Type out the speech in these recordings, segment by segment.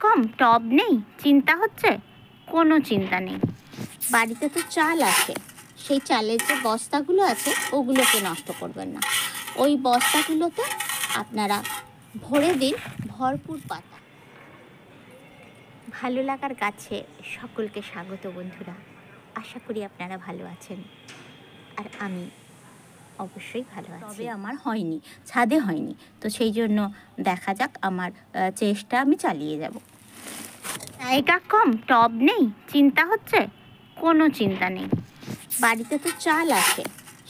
কম টব নেই, চিন্তা হচ্ছে? কোনো চিন্তা নেই, বাড়িতে তো চাল আছে। সেই চালের যে বস্তাগুলো আছে ওগুলোকে নষ্ট করবেন না। ওই বস্তাগুলোতে আপনারা ভরে দিন ভরপুর পাতা। ভালো লাগার গাছে সকলকে স্বাগত বন্ধুরা। আশা করি আপনারা ভালো আছেন, আর আমি অবশ্যই ভালো আছি। তবে আমার হয়নি, ছাদে হয়নি, তো সেই জন্য দেখা যাক, আমার চেষ্টা আমি চালিয়ে যাব। জায়গা কম, টব নেই, চিন্তা হচ্ছে? কোনো চিন্তা নেই, বাড়িতে তো চাল আছে।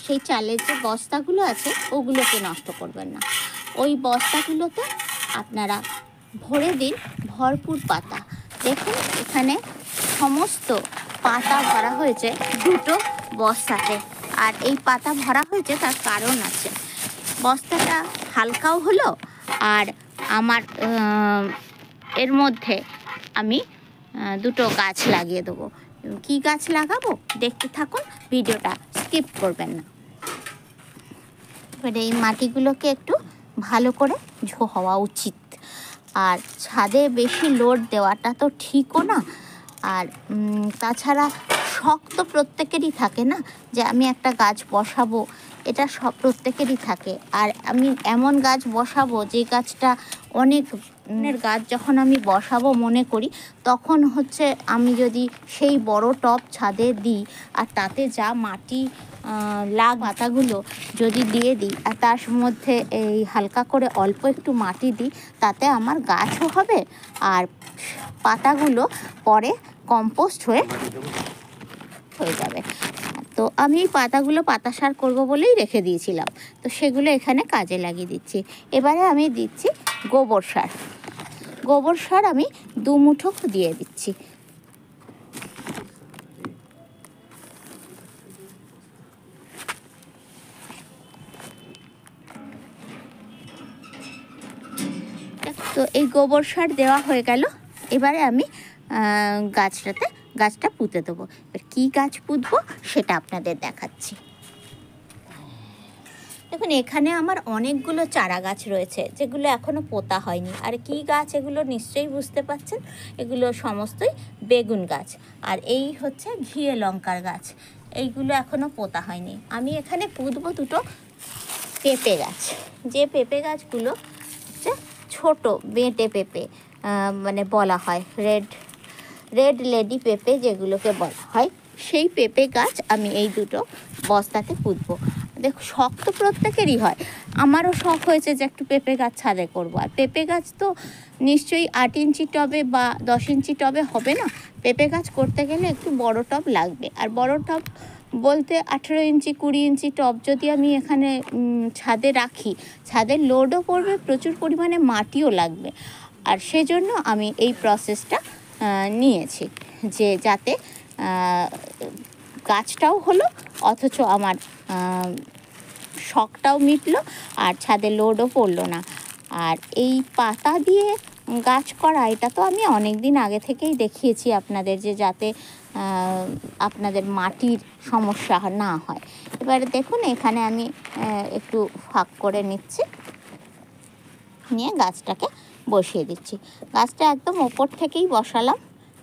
সেই চালের যে বস্তাগুলো আছে ওগুলোকে নষ্ট করবেন না। ওই বস্তাগুলোতে আপনারা ভরে দিন ভরপুর পাতা। দেখুন এখানে সমস্ত পাতা ভরা হয়েছে দুটো বস্তাতে, আর এই পাতা ভরা হয়েছে তার কারণ আছে। বস্তাটা হালকাও হলো, আর আমার এর মধ্যে আমি দুটো গাছ লাগিয়ে দেবো। কি গাছ লাগাবো দেখতে থাকুন, ভিডিওটা স্কিপ করবেন না। এবারে এই মাটিগুলোকে একটু ভালো করে হওয়া উচিত, আর ছাদে বেশি লোড দেওয়াটা তো ঠিকও না। আর তাছাড়া শখ তো প্রত্যেকেরই থাকে না, যে আমি একটা গাছ বসাবো, এটা সব প্রত্যেকেরই থাকে। আর আমি এমন গাছ বসাবো যে গাছটা অনেক গাছ যখন আমি বসাবো মনে করি, তখন হচ্ছে আমি যদি সেই বড় টব ছাদে দিই, আর তাতে যা মাটি পাতাগুলো যদি দিয়ে দিই, আর তার মধ্যে এই হালকা করে অল্প একটু মাটি দিই, তাতে আমার গাছও হবে, আর পাতাগুলো পরে কম্পোস্ট হয়ে যাবে। তো আমি এই পাতাগুলো পাতা সার করবো বলেই রেখে দিয়েছিলাম, তো সেগুলো এখানে কাজে লাগিয়ে দিচ্ছি। এবারে আমি দিচ্ছি গোবর সার। গোবর সার আমি 2 মুঠো দিয়ে দিচ্ছি। তো এই গোবর সার দেওয়া হয়ে গেল। এবারে আমি গাছটা পুঁতে দেবো। এবার কী গাছ পুঁতবো সেটা আপনাদের দেখাচ্ছি। দেখুন এখানে আমার অনেকগুলো চারা গাছ রয়েছে যেগুলো এখনও পোতা হয়নি। আর কী গাছ এগুলো নিশ্চয়ই বুঝতে পারছেন, এগুলো সমস্তই বেগুন গাছ, আর এই হচ্ছে ঘিয়ে লঙ্কার গাছ। এইগুলো এখনও পোতা হয়নি। আমি এখানে পুঁতবো দুটো পেঁপে গাছ। যে পেঁপে গাছগুলো হচ্ছে ছোটো বেঁটে পেঁপে মানে বলা হয়, রেড লেডি পেঁপে যেগুলোকে বলা হয়, সেই পেঁপে গাছ আমি এই দুটো বস্তাতে পুঁতবো। দেখো শখ তো প্রত্যেকেরই হয়, আমারও শখ হয়েছে যে একটু পেঁপে গাছ ছাদে করবো। আর পেঁপে গাছ তো নিশ্চয়ই 8 ইঞ্চি টবে বা 10 ইঞ্চি টবে হবে না। পেঁপে গাছ করতে গেলে একটু বড় টব লাগবে। আর বড় টব বলতে 18 ইঞ্চি 20 ইঞ্চি টব যদি আমি এখানে ছাদে রাখি, ছাদের লোডও পড়বে, প্রচুর পরিমাণে মাটিও লাগবে। আর সেজন্য আমি এই প্রসেসটা নিয়েছি, যে যাতে গাছটাও হলো, অথচ আমার শখটাও মিটলো, আর ছাদে লোডও পড়লো না। আর এই পাতা দিয়ে গাছ করা, এটা তো আমি অনেক দিন আগে থেকেই দেখিয়েছি আপনাদের, যে যাতে আপনাদের মাটির সমস্যা না হয়। এবারে দেখুন এখানে আমি একটু ফাঁক করে নিচ্ছি, নিয়ে গাছটাকে বসিয়ে দিচ্ছি। গাছটা একদম ওপর থেকেই বসালাম।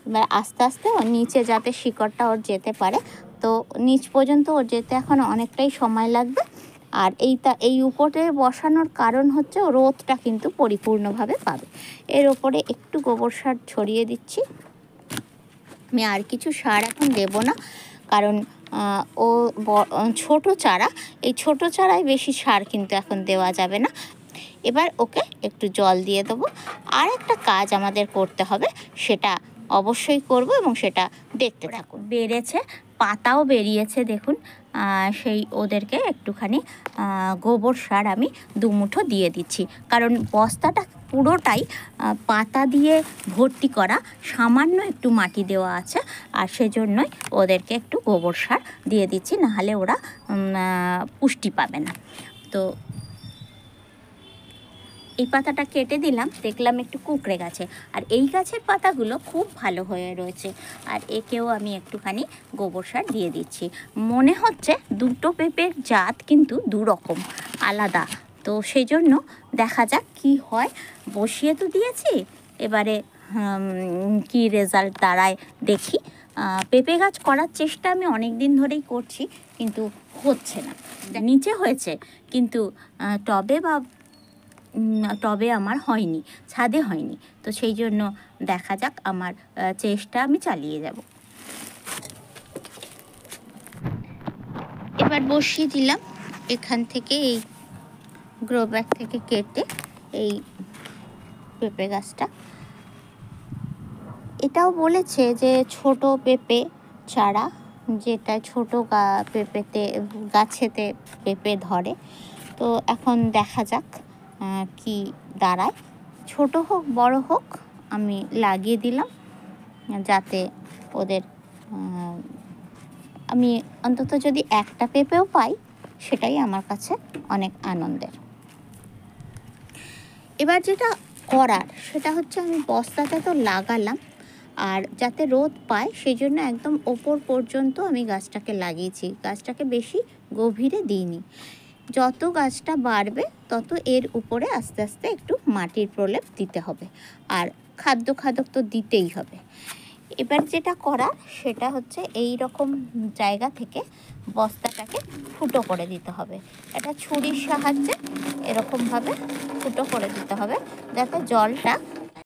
এবার আস্তে আস্তে ওর নিচে যাতে শিকড়টা ওর যেতে পারে, তো নিচ পর্যন্ত ওর যেতে এখন অনেকটাই সময় লাগবে। আর এই উপরে বসানোর কারণ হচ্ছে রোদটা কিন্তু পরিপূর্ণভাবে পাবে। এর ওপরে একটু গোবর সার ছড়িয়ে দিচ্ছি। আমি আর কিছু সার এখন দেব না, কারণ ও ছোট চারা, এই ছোট চারায় বেশি সার কিন্তু এখন দেওয়া যাবে না। এবার ওকে একটু জল দিয়ে দেবো। আর একটা কাজ আমাদের করতে হবে, সেটা অবশ্যই করব, এবং সেটা দেখতে থাকুন। বেড়েছে, পাতাও বেরিয়েছে দেখুন। সেই ওদেরকে একটুখানি গোবর সার আমি 2 মুঠো দিয়ে দিচ্ছি, কারণ বস্তাটা পুরোটাই পাতা দিয়ে ভর্তি করা, সামান্য একটু মাটি দেওয়া আছে, আর সেজন্যই ওদেরকে একটু গোবর সার দিয়ে দিচ্ছি, নাহলে ওরা পুষ্টি পাবে না। তো এই পাতাটা কেটে দিলাম, দেখলাম একটু কুঁকড়ে গেছে, আর এই গাছের পাতাগুলো খুব ভালো হয়ে রয়েছে। আর একেও আমি একটুখানি গোবর সার দিয়ে দিচ্ছি। মনে হচ্ছে দুটো পেঁপের জাত কিন্তু 2 রকম আলাদা, তো সেই জন্য দেখা যাক কি হয়। বসিয়ে তো দিয়েছি, এবারে কি রেজাল্ট দাঁড়ায় দেখি। পেঁপে গাছ করার চেষ্টা আমি অনেক দিন ধরেই করছি, কিন্তু হচ্ছে না। নিচে হয়েছে, কিন্তু টবে আমার হয়নি, ছাদে হয়নি। তো সেই জন্য দেখা যাক, আমার চেষ্টা আমি চালিয়ে যাব। এবার বসিয়ে দিলাম এখান থেকে, এই গ্রো ব্যাগ থেকে কেটে এই পেঁপে গাছটা। এটাও বলেছে যে ছোট পেঁপে চারা, যেটা ছোট গাছেতে পেঁপে ধরে। তো এখন দেখা যাক কি দাঁড়ায়। ছোট হোক বড় হোক আমি লাগিয়ে দিলাম, যাতে ওদের আমি অন্তত যদি একটা পেঁপেও পাই সেটাই আমার কাছে অনেক আনন্দের। এবার যেটা করার সেটা হচ্ছে, আমি বস্তাতে তো লাগালাম, আর যাতে রোদ পায় সেই জন্য একদম ওপর পর্যন্ত আমি গাছটাকে লাগিয়েছি। গাছটাকে বেশি গভীরে দিইনি। যত গাছটা বাড়বে তত এর উপরে আস্তে আস্তে একটু মাটির প্রলেপ দিতে হবে, আর খাদ্য তো দিতেই হবে। এবার যেটা করার সেটা হচ্ছে, এই রকম জায়গা থেকে বস্তাটাকে ফুটো করে দিতে হবে। এটা ছুরির সাহায্যে এরকমভাবে ফুটো করে দিতে হবে, যাতে জলটা